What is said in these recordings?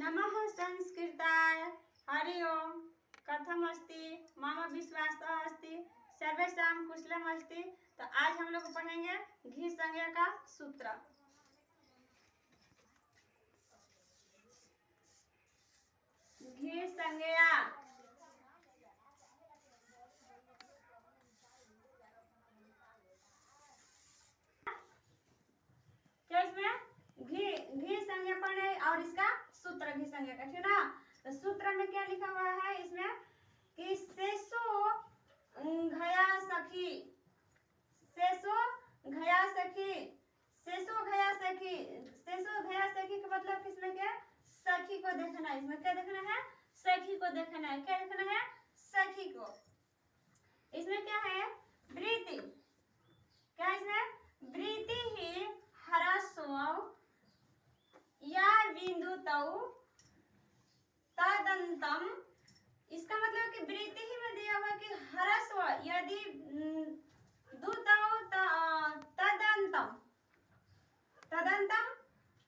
नमः संस्कृताय हरि ओम कथमस्ति मम विश्वासः अस्ति सर्वेषां कुशलमस्ति। तो आज हम लोग पढ़ेंगे घी संज्ञा का सूत्र। घी संज्ञा क्या इसमें घी संज्ञा पढ़े और इसका सूत्र घी संज्ञा का, ठीक ना। तो सूत्र में क्या लिखा हुआ है इसमें कि सेसो घया सखी, सेसो घया सखी, सेसो घया सखी, सेसो घया सखी का मतलब किसमें क्या, सखी को देखना है। इसमें क्या देखना है, सखी को देखना है। क्या देखना है, सखी को। इसमें क्या है, वृत्ति, क्या इसमें वृत्ति ही ह्रस्व या बिंदु तौ तदंतम। इसका मतलब कि वृत्ति ही में दिया हुआ कि ह्रस्व यदि दुतौ तदंतम, तदंतम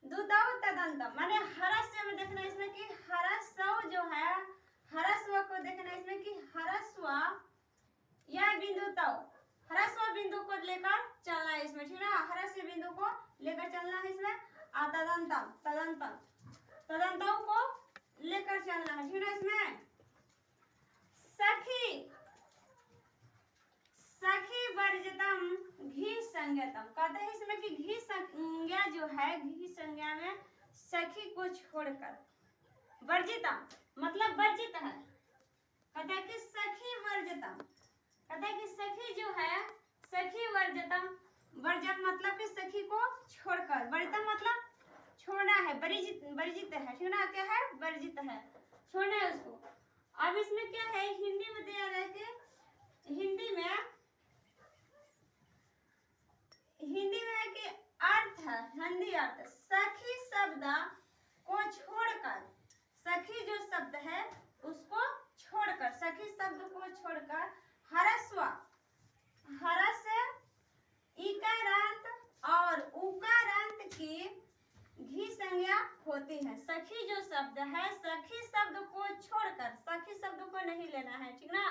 दुतौ तदंतम माने ह्रस्व में देखना है इसमें कि ह्रस्व जो है, ह्रस्व को देखना है इसमें कि ह्रस्व या बिंदु तौ, ह्रस्व बिंदु को लेकर चलना है इसमें, ठीक ना। ह्रस्व बिंदु को लेकर चलना है इसमें। तदंतम, तदंतम, तदंतों को लेकर चलना है, ठीक ना। इसमें सखी, सखी वर्जितम घी संज्ञातम कहते हैं इसमें कि घी संज्ञा जो है, घी संज्ञा में सखी को छोड़कर, वर्जितम मतलब वर्जित है। कहते हैं कि सखी वर्जितम, कहते हैं कि सखी जो है, सखी वर्जितम, वर्जित मतलब कि सखी को छोड़कर, वर्जितम मतलब छोड़ना है, वर्जित, वर्जित है, ठीक ना। क्या है, वर्जित है, छोड़ना है उसको। अब इसमें क्या है, हिंदी में दिया गया कि हिंदी में है कि अर्थ है, हिंदी अर्थ सखी शब्द को छोड़कर, सखी जो शब्द है उसको छोड़कर, सखी शब्द को छोड़कर ह्रस्व, ह्रस्व इकारांत और उकारांत की घी संज्ञा होती है। सखी जो शब्द है, सखी शब्द को छोड़कर, सखी शब्द को नहीं लेना है, ठीक ना।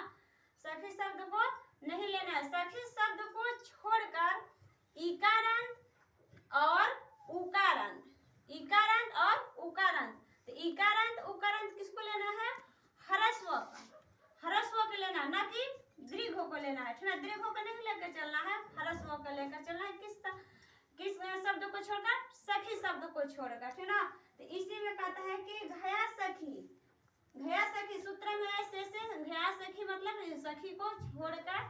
सखी शब्द को नहीं लेना है, सखी शब्द को छोड़कर इकारांत और उकारांत, इकारांत और उकारांत। तो इकारांत उकारांत किसको लेना है, ह्रस्व का, ह्रस्व को लेना, ना कि दीर्घ को लेना है, ठीक ना। दीर्घ को नहीं लेकर चलना है, ह्रस्व को लेकर चलना है। किस शब्द को छोड़कर, सखी शब्द को छोड़कर, ठीक ना। तो इसी में कहता है कि घया सखी, घया सखी सूत्र में ऐसे घया सखी मतलब सखी को छोड़कर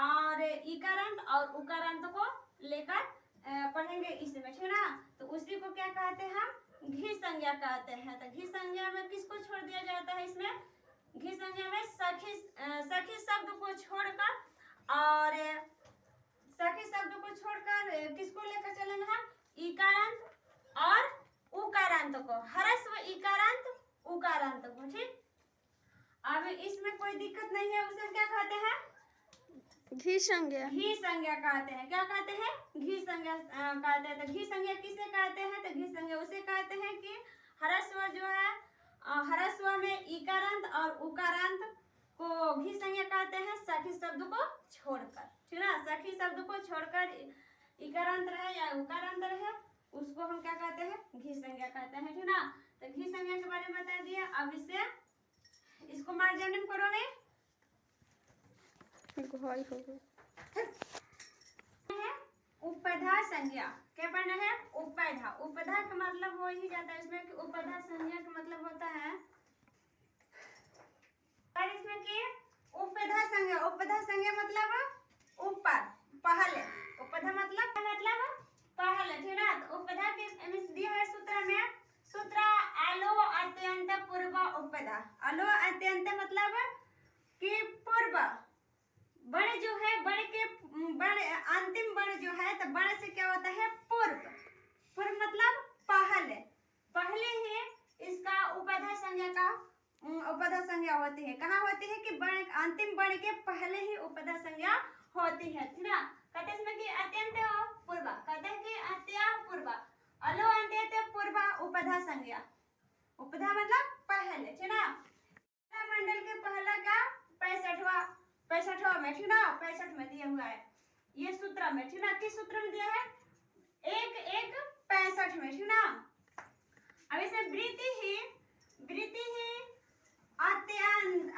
और इकारांत और उकारांत को लेकर पढ़ेंगे इसमें, ठीक ना। तो उसी को क्या कहते हैं, हम घी संज्ञा कहते हैं। तो घी संज्ञा में किसको छोड़ दिया जाता है, इसमें घी संज्ञा में सखी, सखी शब्द को छोड़कर और सखी शब्द को छोड़कर किसको लेकर चलेंगे हम, इकारांत और उकारांत को, ह्रस्व इकारांत उकारांत को, ठीक। अब इसमें कोई दिक्कत नहीं है, उसे क्या कहते हैं, घी संज्ञा, घी संज्ञा कहते हैं। क्या कहते हैं, घी संज्ञा कहते हैं। तो घी संज्ञा किसे कहते हैं, तो घी संज्ञा उसे कहते हैं कि ह्रस्व जो है, ह्रस्व में इकारांत और उकारांत को घी संज्ञा कहते हैं, सखी शब्द को छोड़कर, ठीक ना। सखी शब्द को छोड़कर इकारांत रहे या उकारांत रहे उसको हम क्या कहते हैं, घी संज्ञा कहते हैं, ठीक ना। तो घी संज्ञा के बारे में बता दिया। अब इसको मार्जनम करो में घोल हो गई। उपधा संज्ञा, क्या पढ़ना है, उपधा। उपधा का मतलब हो ही जाता है इसमें कि उपधा संज्ञा का मतलब होता है, और इसमें कि उपधा संज्ञा, उपधा संज्ञा मतलब ऊपर, पहले, उपधा मतलब पहले, ठीक ना। तो उपधा के दिया है सूत्र में, सूत्र अलो अत्यंत पूर्व उपधा। अलो अत्यंत मतलब कि पूर्व, बड़े जो है, बड़े के बड़े अंतिम बड़े जो है, तो बड़े से क्या होता है, पूर्व, पूर्व मतलब पहले, पहले ही इसका उपधा संज्ञा का उपधा संज्ञा होती है। कहाँ होती है कि बड़े, अंतिम बड़े के पहले ही उपधा संज्ञा होती है, ठीक ना। कहते हैं इसमें कि अत्यंत पूर्व, कहते हैं कि अत्या पूर्व, अलो अंत्य पूर्व उपधा संज्ञा, उपधा मतलब पहले, ठीक ना। मंडल के पहला का 65वां में, ठीक ना, 65 में दिया हुआ है ये सूत्र में, ठीक ना। किस सूत्र में दिया है? 1-1-65 में, ठीक ना। अब इसे वृत्ति ही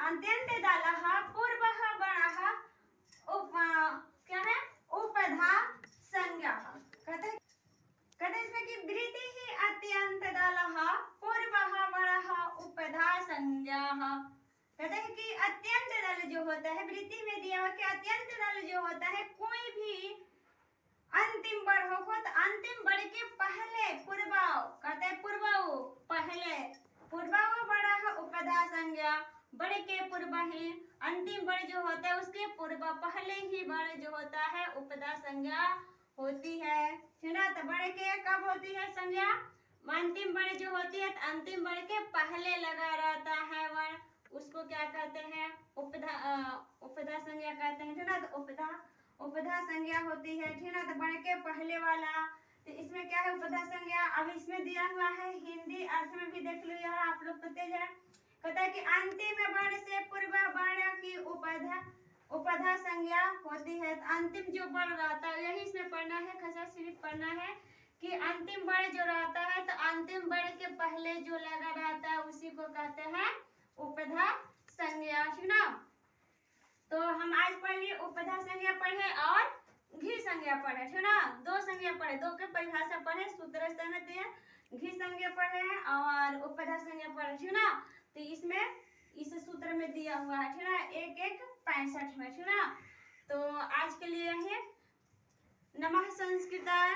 अत्यंत दालः पूर्वः वर्णः क्या है? उपधा संज्ञा। कहते हैं इसमें कि वृत्ति ही अत्यंत दालः पूर्वः वर्णः उपधा संज्ञा। कहते हैं कि अत्यंत दल जो होता है, वृत्ति में दिया हुआ कि अत्यंत दल जो होता है, कोई भी अंतिम वर्ड हो तो अंतिम वर्ड के पहले पूर्वाव, कहते हैं पूर्वाव पहले, पूर्वाव बड़ा है उपधा संज्ञा, बड़े के पूर्व ही अंतिम वर्ड जो होता है उसके पूर्व पहले ही वर्ड जो होता है उपधा संज्ञा होती है, ठीक ना। तो बड़े के कब होती है संज्ञा? अंतिम वर्ड जो होती है तो अंतिम वर्ड के पहले लगा रहता है वर्ड, उसको क्या कहते हैं? उपधा संज्ञा कहते हैं, ठीक ना। तो उपधा संज्ञा होती है, ठीक ना। तो बड़े के पहले वाला, तो इसमें क्या है? उपधा संज्ञा। अब इसमें दिया हुआ है हिंदी अर्थ में भी देख लो, यहाँ आप लोग को तेज है। कहता है कि अंतिम वर्ण से पूर्व वर्ण की उपधा संज्ञा होती है। तो अंतिम जो वर्ण रहता है यही इसमें पढ़ना है, खसा सिर्फ पढ़ना है कि अंतिम वर्ण जो रहता है तो अंतिम वर्ण के पहले जो लगा रहता है उसी को कहते हैं उपधा संज्ञा, ठीक ना। तो हम आज पढ़ लिए उपधा संज्ञा पढ़े और घी संज्ञा पढ़े, ठीक ना। दो संज्ञा पढ़े, दो के परिभाषा पढ़े, सूत्र समेत दिए, घी संज्ञा पढ़े हैं और उपधा संज्ञा पढ़े, ठीक ना। तो इसमें इस सूत्र में दिया हुआ है, ठीक ना, 1-1-65 में, ठीक ना। तो आज के लिए यही नमः संस्कृताय।